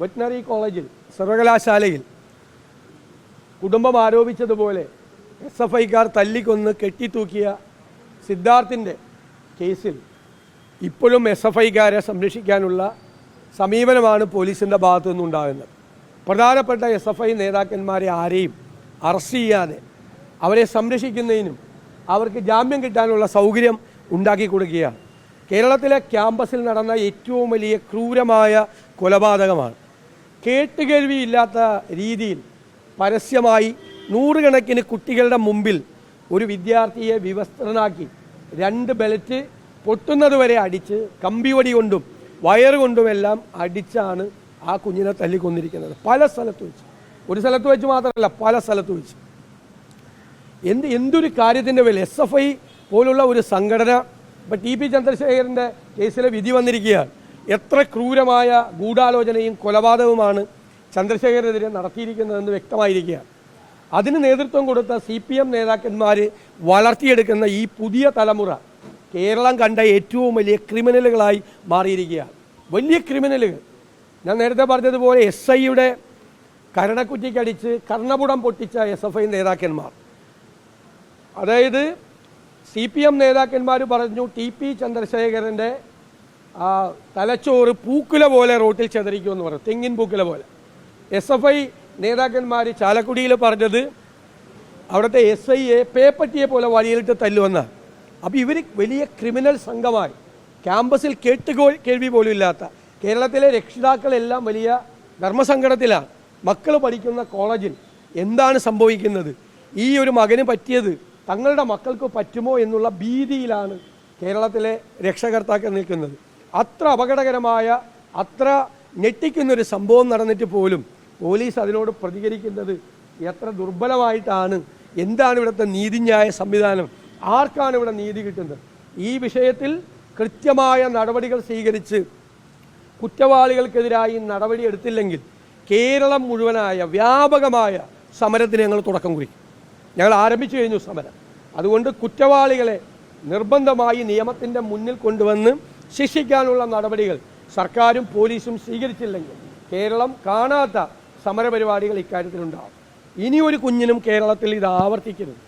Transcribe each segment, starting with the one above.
Veterinary കോളേജിൽ സർവകലാശാലയിൽ കുടുംബം ആരോപിച്ചതുപോലെ SFIക്കാർ തല്ലിക്കൊന്ന് കെട്ടിത്തൂക്കിയ സിദ്ധാർത്ഥിൻ്റെ കേസിൽ ഇപ്പോഴും SFIക്കാരെ സംരക്ഷിക്കാനുള്ള സമീപനമാണ് പോലീസിൻ്റെ ഭാഗത്തു നിന്നുണ്ടാകുന്നത്. പ്രധാനപ്പെട്ട SFI നേതാക്കന്മാരെ ആരെയും അറസ്റ്റ് ചെയ്യാതെ അവരെ സംരക്ഷിക്കുന്നതിനും അവർക്ക് ജാമ്യം കിട്ടാനുള്ള സൗകര്യം ഉണ്ടാക്കി കൊടുക്കുകയാണ്. കേരളത്തിലെ ക്യാമ്പസിൽ നടന്ന ഏറ്റവും വലിയ ക്രൂരമായ കൊലപാതകമാണ്. കേട്ടുകേൾവിയില്ലാത്ത രീതിയിൽ പരസ്യമായി നൂറുകണക്കിന് കുട്ടികളുടെ മുമ്പിൽ ഒരു വിദ്യാർത്ഥിയെ വിവസ്ത്രനാക്കി 2 ബെൽറ്റ് പൊട്ടുന്നതുവരെ അടിച്ച് കമ്പിവടി കൊണ്ടും വയറുകൊണ്ടുമെല്ലാം അടിച്ചാണ് ആ കുഞ്ഞിനെ തല്ലിക്കൊന്നിരിക്കുന്നത്. പല സ്ഥലത്ത് വെച്ച്, ഒരു സ്ഥലത്ത് വെച്ച് മാത്രമല്ല, പല സ്ഥലത്ത് വെച്ച്. എന്തൊരു കാര്യത്തിൻ്റെ പേരിൽ SFI പോലുള്ള ഒരു സംഘടന ഇപ്പം TP ചന്ദ്രശേഖരൻ്റെ കേസിലെ വിധി വന്നിരിക്കുകയാണ്. എത്ര ക്രൂരമായ ഗൂഢാലോചനയും കൊലപാതകവുമാണ് ചന്ദ്രശേഖരനെതിരെ നടത്തിയിരിക്കുന്നതെന്ന് വ്യക്തമായിരിക്കുകയാണ്. അതിന് നേതൃത്വം കൊടുത്ത CPM നേതാക്കന്മാർ വളർത്തിയെടുക്കുന്ന ഈ പുതിയ തലമുറ കേരളം കണ്ട ഏറ്റവും വലിയ ക്രിമിനലുകളായി മാറിയിരിക്കുകയാണ്. വലിയ ക്രിമിനലുകൾ. ഞാൻ നേരത്തെ പറഞ്ഞതുപോലെ SIയുടെ കരണക്കുറ്റിക്കടിച്ച് കർണപുടം പൊട്ടിച്ച SFI നേതാക്കന്മാർ. അതായത് CPM നേതാക്കന്മാർ പറഞ്ഞു TP ചന്ദ്രശേഖരൻ്റെ തലച്ചോറ് പൂക്കുല പോലെ റോട്ടിൽ ചെതറിക്കുമെന്ന് പറഞ്ഞു, തെങ്ങിൻ പൂക്കുല പോലെ. SFI നേതാക്കന്മാർ ചാലക്കുടിയിൽ പറഞ്ഞത് അവിടുത്തെ SIയെ പേപ്പറ്റിയെ പോലെ വഴിയിലിട്ട് തല്ലുവെന്നാണ്. അപ്പോൾ ഇവർ വലിയ ക്രിമിനൽ സംഘമായി ക്യാമ്പസിൽ കേൾവി പോലും ഇല്ലാത്ത കേരളത്തിലെ രക്ഷിതാക്കളെല്ലാം വലിയ ധർമ്മസങ്കടത്തിലാണ്. മക്കൾ പഠിക്കുന്ന കോളേജിൽ എന്താണ് സംഭവിക്കുന്നത്, ഈ ഒരു മകന് പറ്റിയത് തങ്ങളുടെ മക്കൾക്ക് പറ്റുമോ എന്നുള്ള ഭീതിയിലാണ് കേരളത്തിലെ രക്ഷകർത്താക്കൾ നിൽക്കുന്നത്. അത്ര അപകടകരമായ, അത്ര ഞെട്ടിക്കുന്നൊരു സംഭവം നടന്നിട്ട് പോലും പോലീസ് അതിനോട് പ്രതികരിക്കുന്നത് എത്ര ദുർബലമായിട്ടാണ്. എന്താണ് ഇവിടുത്തെ നീതിന്യായ സംവിധാനം? ആർക്കാണ് ഇവിടെ നീതി കിട്ടുന്നത്? ഈ വിഷയത്തിൽ കൃത്യമായ നടപടികൾ സ്വീകരിച്ച് കുറ്റവാളികൾക്കെതിരായി നടപടി എടുത്തില്ലെങ്കിൽ കേരളം മുഴുവനായ വ്യാപകമായ സമരത്തിന് ഞങ്ങൾ തുടക്കം കുറിക്കും. ഞങ്ങൾ ആരംഭിച്ചു കഴിഞ്ഞു സമരം. അതുകൊണ്ട് കുറ്റവാളികളെ നിർബന്ധമായി നിയമത്തിൻ്റെ മുന്നിൽ കൊണ്ടുവന്ന് ശിക്ഷിക്കാനുള്ള നടപടികൾ സർക്കാരും പോലീസും സ്വീകരിച്ചില്ലെങ്കിൽ കേരളം കാണാത്ത സമരപരിപാടികൾ ഇക്കാര്യത്തിലുണ്ടാകും. ഇനിയൊരു കുഞ്ഞിനും കേരളത്തിൽ ഇത് ആവർത്തിക്കരുത്.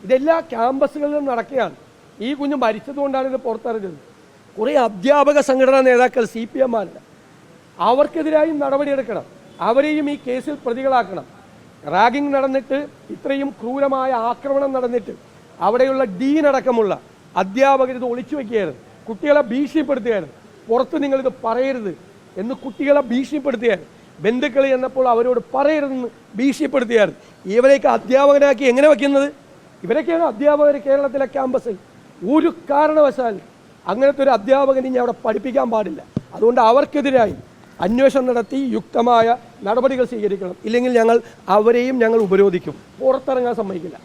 ഇതെല്ലാ ക്യാമ്പസുകളിലും നടക്കുകയാണ്. ഈ കുഞ്ഞ് മരിച്ചതുകൊണ്ടാണ് ഇത് പുറത്തറിഞ്ഞത്. കുറേ അധ്യാപക സംഘടനാ നേതാക്കൾ CPMമാരുടെ അവർക്കെതിരായും നടപടിയെടുക്കണം. അവരെയും ഈ കേസിൽ പ്രതികളാക്കണം. റാഗിംഗ് നടന്നിട്ട്, ഇത്രയും ക്രൂരമായ ആക്രമണം നടന്നിട്ട് അവിടെയുള്ള ഡീൻ അടക്കമുള്ള അധ്യാപകർ ഇത് ഒളിച്ചു വയ്ക്കുകയായിരുന്നു. കുട്ടികളെ ഭീഷണിപ്പെടുത്തുകയാണ്. പുറത്ത് നിങ്ങളിത് പറയരുത് എന്ന് കുട്ടികളെ ഭീഷണിപ്പെടുത്തുകയാണ്. ബന്ധുക്കൾ എന്നപ്പോൾ അവരോട് പറയരുതെന്ന് ഭീഷണിപ്പെടുത്തുകയായിരുന്നു. ഇവരെയൊക്കെ അധ്യാപകനാക്കി എങ്ങനെ വയ്ക്കുന്നത്? ഇവരൊക്കെയാണ് അധ്യാപകർ കേരളത്തിലെ ക്യാമ്പസിൽ. ഒരു കാരണവശാലും അങ്ങനത്തെ ഒരു അധ്യാപകൻ ഇനി അവിടെ പഠിപ്പിക്കാൻ പാടില്ല. അതുകൊണ്ട് അവർക്കെതിരായി അന്വേഷണം നടത്തി യുക്തമായ നടപടികൾ സ്വീകരിക്കണം. ഇല്ലെങ്കിൽ അവരെയും ഞങ്ങൾ ഉപരോധിക്കും, പുറത്തിറങ്ങാൻ സമ്മതിക്കില്ല.